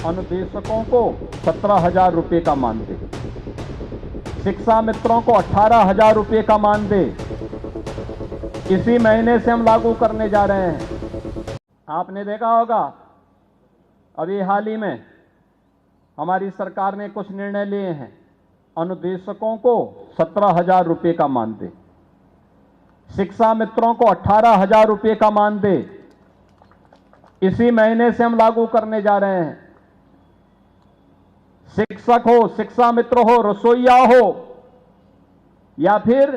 अनुदेशकों को 17,000 रुपये का मानदेय, शिक्षा मित्रों को 18,000 रुपये का मानदेय इसी महीने से हम लागू करने जा रहे हैं। आपने देखा होगा अभी हाल ही में हमारी सरकार ने कुछ निर्णय लिए हैं। अनुदेशकों को 17,000 रुपये का मानदेय, शिक्षा मित्रों को 18,000 रुपये का मानदेय इसी महीने से हम लागू करने जा रहे हैं। शिक्षक हो, शिक्षा मित्र हो, रसोइया हो या फिर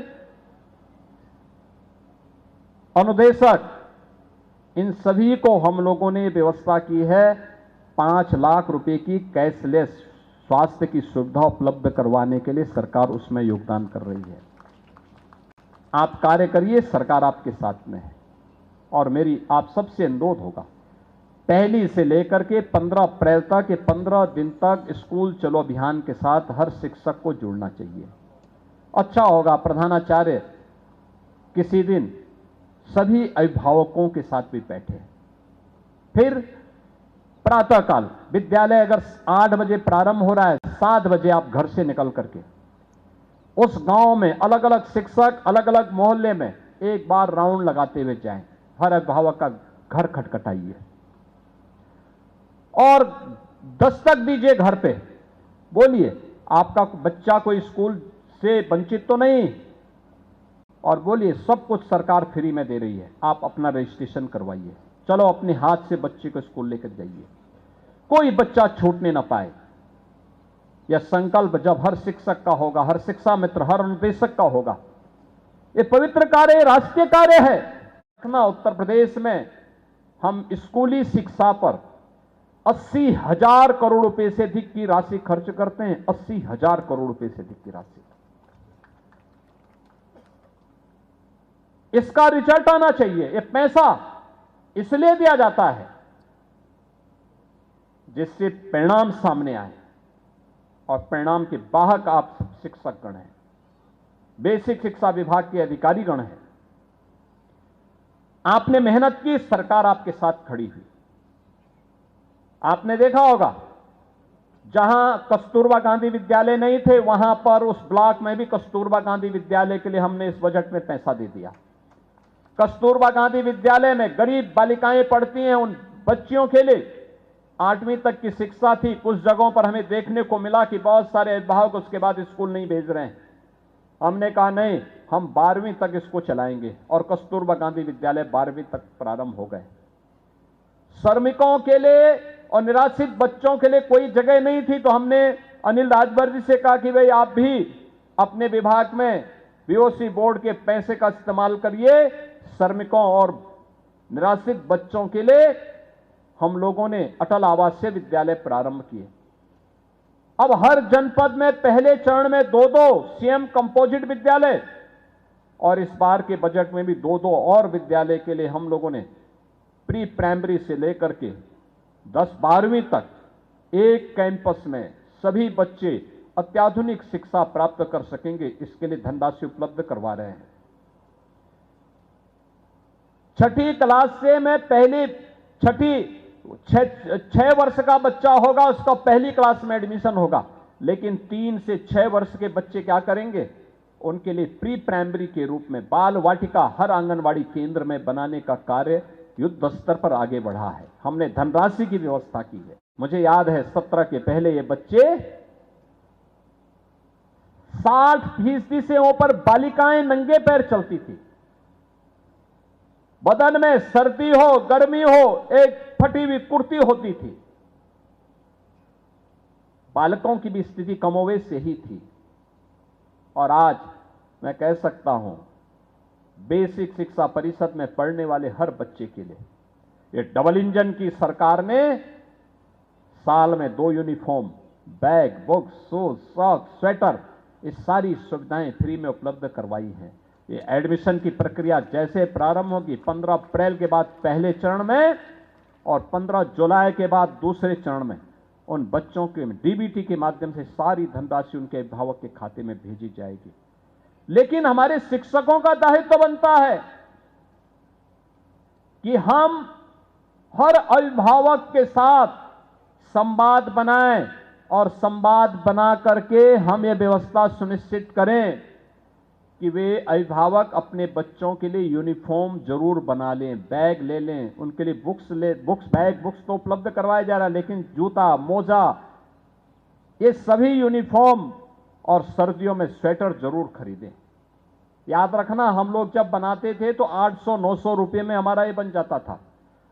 अनुदेशक, इन सभी को हम लोगों ने व्यवस्था की है 5 लाख रुपए की कैशलेस स्वास्थ्य की सुविधा उपलब्ध करवाने के लिए सरकार उसमें योगदान कर रही है। आप कार्य करिए, सरकार आपके साथ में है। और मेरी आप सबसे अनुरोध होगा, पहली से लेकर के 15 अप्रैल तक ये 15 दिन तक स्कूल चलो अभियान के साथ हर शिक्षक को जुड़ना चाहिए। अच्छा होगा प्रधानाचार्य किसी दिन सभी अभिभावकों के साथ भी बैठे, फिर प्रातःकाल विद्यालय अगर 8 बजे प्रारंभ हो रहा है, 7 बजे आप घर से निकल करके उस गांव में अलग अलग शिक्षक अलग अलग मोहल्ले में एक बार राउंड लगाते हुए जाएं। हर अभिभावक का घर खटखटाइए और दस्तक दीजिए घर पे, बोलिए आपका बच्चा कोई स्कूल से वंचित तो नहीं, और बोलिए सब कुछ सरकार फ्री में दे रही है, आप अपना रजिस्ट्रेशन करवाइए, चलो अपने हाथ से बच्चे को स्कूल लेकर जाइए, कोई बच्चा छूटने ना पाए। यह संकल्प जब हर शिक्षक का होगा, हर शिक्षा मित्र, हर अनुदेशक का होगा, यह पवित्र कार्य, राष्ट्रीय कार्य है। उत्तर प्रदेश में हम स्कूली शिक्षा पर 80,000 करोड़ रुपए से अधिक की राशि खर्च करते हैं। 80,000 करोड़ रुपए से अधिक की राशि, इसका रिजल्ट आना चाहिए। यह पैसा इसलिए दिया जाता है जिससे परिणाम सामने आए, और परिणाम के वाहक आप शिक्षक गण हैं, बेसिक शिक्षा विभाग के अधिकारी गण हैं। आपने मेहनत की, सरकार आपके साथ खड़ी हुई। आपने देखा होगा जहां कस्तूरबा गांधी विद्यालय नहीं थे, वहां पर उस ब्लॉक में भी कस्तूरबा गांधी विद्यालय के लिए हमने इस बजट में पैसा दे दिया। कस्तूरबा गांधी विद्यालय में गरीब बालिकाएं पढ़ती हैं, उन बच्चियों के लिए 8वीं तक की शिक्षा थी। कुछ जगहों पर हमें देखने को मिला कि बहुत सारे अभिभावक उसके बाद स्कूल नहीं भेज रहे हैं। हमने कहा नहीं, हम 12वीं तक इसको चलाएंगे, और कस्तूरबा गांधी विद्यालय 12वीं तक प्रारंभ हो गए। श्रमिकों के लिए और निराश्रित बच्चों के लिए कोई जगह नहीं थी, तो हमने अनिल राजभर जी से कहा कि भाई आप भी अपने विभाग में बीओसी बोर्ड के पैसे का इस्तेमाल करिए, श्रमिकों और निराश्रित बच्चों के लिए हम लोगों ने अटल आवासीय विद्यालय प्रारंभ किए। अब हर जनपद में पहले चरण में 2-2 सीएम कंपोजिट विद्यालय, और इस बार के बजट में भी 2-2 और विद्यालय के लिए हम लोगों ने प्री प्राइमरी से लेकर के 10-12वीं तक एक कैंपस में सभी बच्चे अत्याधुनिक शिक्षा प्राप्त कर सकेंगे, इसके लिए धनराशि उपलब्ध करवा रहे हैं। 6ठी क्लास से मैं पहली 6 वर्ष का बच्चा होगा, उसका पहली क्लास में एडमिशन होगा, लेकिन 3 से 6 वर्ष के बच्चे क्या करेंगे, उनके लिए प्री प्राइमरी के रूप में बाल वाटिका हर आंगनवाड़ी केंद्र में बनाने का कार्य युद्ध स्तर पर आगे बढ़ा है। हमने धनराशि की व्यवस्था की है। मुझे याद है 17 के पहले ये बच्चे 60% से ऊपर बालिकाएं नंगे पैर चलती थी। बदन में सर्दी हो गर्मी हो एक फटी हुई कुर्ती होती थी। बालकों की भी स्थिति कमोवेश से ही थी, और आज मैं कह सकता हूं बेसिक शिक्षा परिषद में पढ़ने वाले हर बच्चे के लिए ये डबल इंजन की सरकार ने साल में 2 uniform, bag, books, shoes, socks, sweater, ये सारी सुविधाएं फ्री में उपलब्ध करवाई हैं। ये एडमिशन की प्रक्रिया जैसे प्रारंभ होगी 15 अप्रैल के बाद पहले चरण में, और 15 जुलाई के बाद दूसरे चरण में उन बच्चों के डीबीटी के माध्यम से सारी धनराशि उनके अभिभावक के खाते में भेजी जाएगी। लेकिन हमारे शिक्षकों का दायित्व बनता है कि हम हर अभिभावक के साथ संवाद बनाएं और संवाद बना करके हम ये व्यवस्था सुनिश्चित करें कि वे अभिभावक अपने बच्चों के लिए यूनिफॉर्म जरूर बना लें, बैग ले लें, उनके लिए बुक्स तो उपलब्ध करवाया जा रहा है, लेकिन जूता, मोजा, ये सभी यूनिफॉर्म और सर्दियों में स्वेटर जरूर खरीदें। याद रखना, हम लोग जब बनाते थे तो 800-900 रुपये में हमारा ये बन जाता था।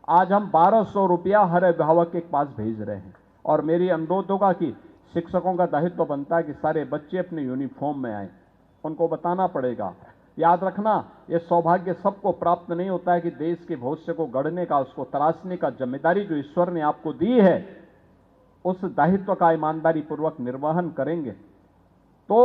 आज हम 1200 रुपया हर अभिभावक के पास भेज रहे हैं। और मेरी अनुरोध होगा कि शिक्षकों का दायित्व तो बनता है कि सारे बच्चे अपने यूनिफॉर्म में आए, उनको बताना पड़ेगा। याद रखना, ये सौभाग्य सबको प्राप्त नहीं होता है कि देश के भविष्य को गढ़ने का, उसको तराशने का जिम्मेदारी जो ईश्वर ने आपको दी है, उस दायित्व का ईमानदारी पूर्वक निर्वहन करेंगे तो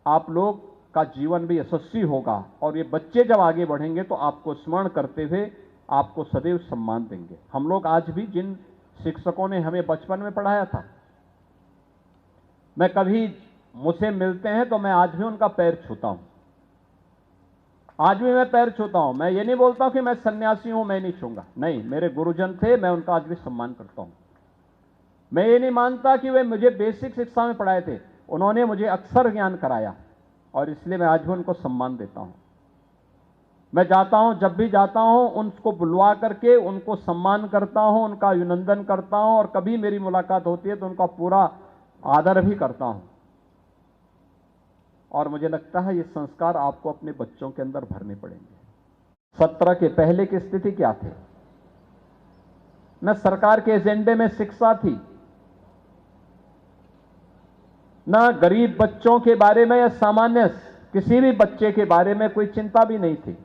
आप लोग का जीवन भी यशस्वी होगा। और ये बच्चे जब आगे बढ़ेंगे तो आपको स्मरण करते हुए आपको सदैव सम्मान देंगे। हम लोग आज भी जिन शिक्षकों ने हमें बचपन में पढ़ाया था, मैं कभी मुझसे मिलते हैं तो मैं आज भी उनका पैर छूता हूं, आज भी मैं पैर छूता हूं। मैं ये नहीं बोलता हूं कि मैं सन्यासी हूं, मैं नहीं छूंगा, नहीं, मेरे गुरुजन थे, मैं उनका आज भी सम्मान करता हूं। मैं ये नहीं मानता कि वे मुझे बेसिक शिक्षा में पढ़ाए थे, उन्होंने मुझे अक्षर ज्ञान कराया और इसलिए मैं आज भी उनको सम्मान देता हूं। मैं जाता हूं, जब भी जाता हूं उनको बुलवा करके उनको सम्मान करता हूं, उनका अभिनंदन करता हूं और कभी मेरी मुलाकात होती है तो उनका पूरा आदर भी करता हूं। और मुझे लगता है ये संस्कार आपको अपने बच्चों के अंदर भरने पड़ेंगे। 17 के पहले की स्थिति क्या थी? न सरकार के एजेंडे में शिक्षा थी, न गरीब बच्चों के बारे में या सामान्य किसी भी बच्चे के बारे में कोई चिंता भी नहीं थी,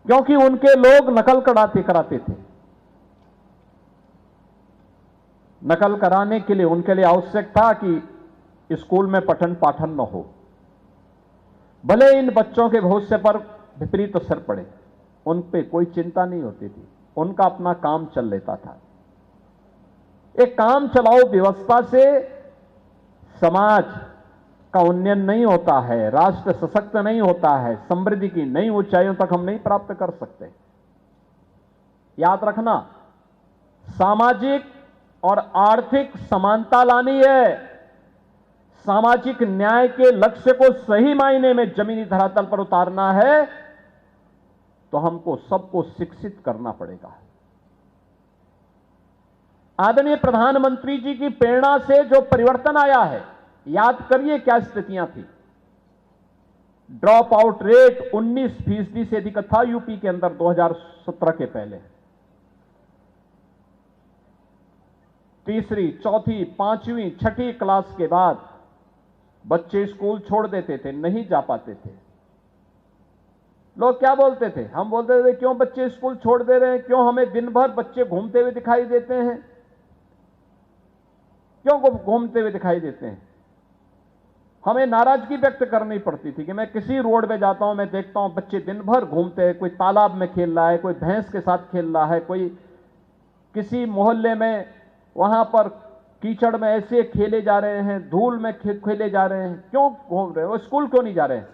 क्योंकि उनके लोग नकल कराते थे। नकल कराने के लिए उनके लिए आवश्यक था कि स्कूल में पठन पाठन न हो, भले इन बच्चों के भविष्य पर विपरीत असर पड़े, उन पे कोई चिंता नहीं होती थी, उनका अपना काम चल लेता था। एक काम चलाओ व्यवस्था से समाज का उन्नयन नहीं होता है, राष्ट्र सशक्त नहीं होता है, समृद्धि की नई ऊंचाइयों तक हम नहीं प्राप्त कर सकते। याद रखना, सामाजिक और आर्थिक समानता लानी है, सामाजिक न्याय के लक्ष्य को सही मायने में जमीनी धरातल पर उतारना है तो हमको सबको शिक्षित करना पड़ेगा। आदरणीय प्रधानमंत्री जी की प्रेरणा से जो परिवर्तन आया है, याद करिए क्या स्थितियां थी। ड्रॉप आउट रेट 19% से अधिक था यूपी के अंदर 2017 के पहले। तीसरी, चौथी, पांचवी, छठी क्लास के बाद बच्चे स्कूल छोड़ देते थे, नहीं जा पाते थे। लोग क्या बोलते थे? हम बोलते थे क्यों बच्चे स्कूल छोड़ दे रहे हैं, क्यों हमें दिन भर बच्चे घूमते हुए दिखाई देते हैं, क्यों घूमते हुए दिखाई देते हैं। हमें नाराजगी व्यक्त करनी पड़ती थी कि मैं किसी रोड पे जाता हूं, मैं देखता हूं बच्चे दिन भर घूमते हैं, कोई तालाब में खेल रहा है, कोई भैंस के साथ खेल रहा है, कोई किसी मोहल्ले में वहां पर कीचड़ में ऐसे खेले जा रहे हैं, धूल में खेले जा रहे हैं, क्यों घूम रहे हो, स्कूल क्यों नहीं जा रहे हैं?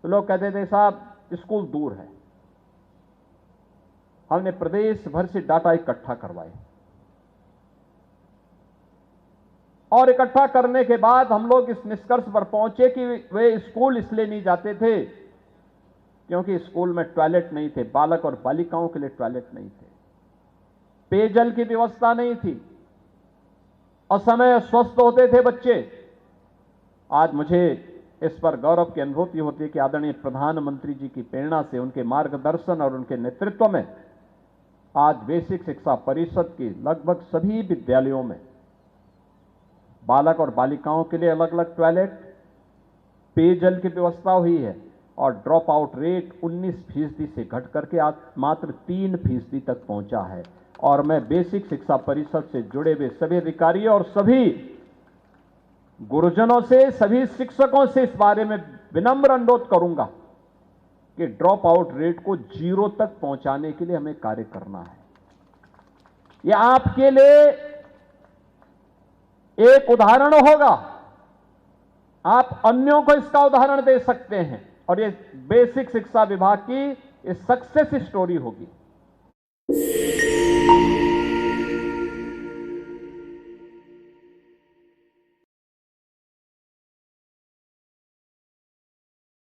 तो लोग कहते थे साहब स्कूल दूर है। हमने प्रदेश भर से डाटा इकट्ठा करवाए और इकट्ठा करने के बाद हम लोग इस निष्कर्ष पर पहुंचे कि वे स्कूल इसलिए नहीं जाते थे क्योंकि स्कूल में टॉयलेट नहीं थे, बालक और बालिकाओं के लिए टॉयलेट नहीं थे, पेयजल की व्यवस्था नहीं थी, असमय स्वस्थ होते थे बच्चे। आज मुझे इस पर गौरव की अनुभूति होती है कि आदरणीय प्रधानमंत्री जी की प्रेरणा से, उनके मार्गदर्शन और उनके नेतृत्व में आज बेसिक शिक्षा परिषद की लगभग सभी विद्यालयों में बालक और बालिकाओं के लिए अलग अलग टॉयलेट, पेयजल की व्यवस्था हुई है और ड्रॉप आउट रेट 19% से घट करके आज मात्र 3% तक पहुंचा है। और मैं बेसिक शिक्षा परिषद से जुड़े हुए सभी अधिकारियों और सभी गुरुजनों से, सभी शिक्षकों से इस बारे में विनम्र अनुरोध करूंगा कि ड्रॉप आउट रेट को 0 तक पहुंचाने के लिए हमें कार्य करना है। यह आपके लिए एक उदाहरण होगा, आप अन्यों को इसका उदाहरण दे सकते हैं और ये बेसिक शिक्षा विभाग की सक्सेस स्टोरी होगी।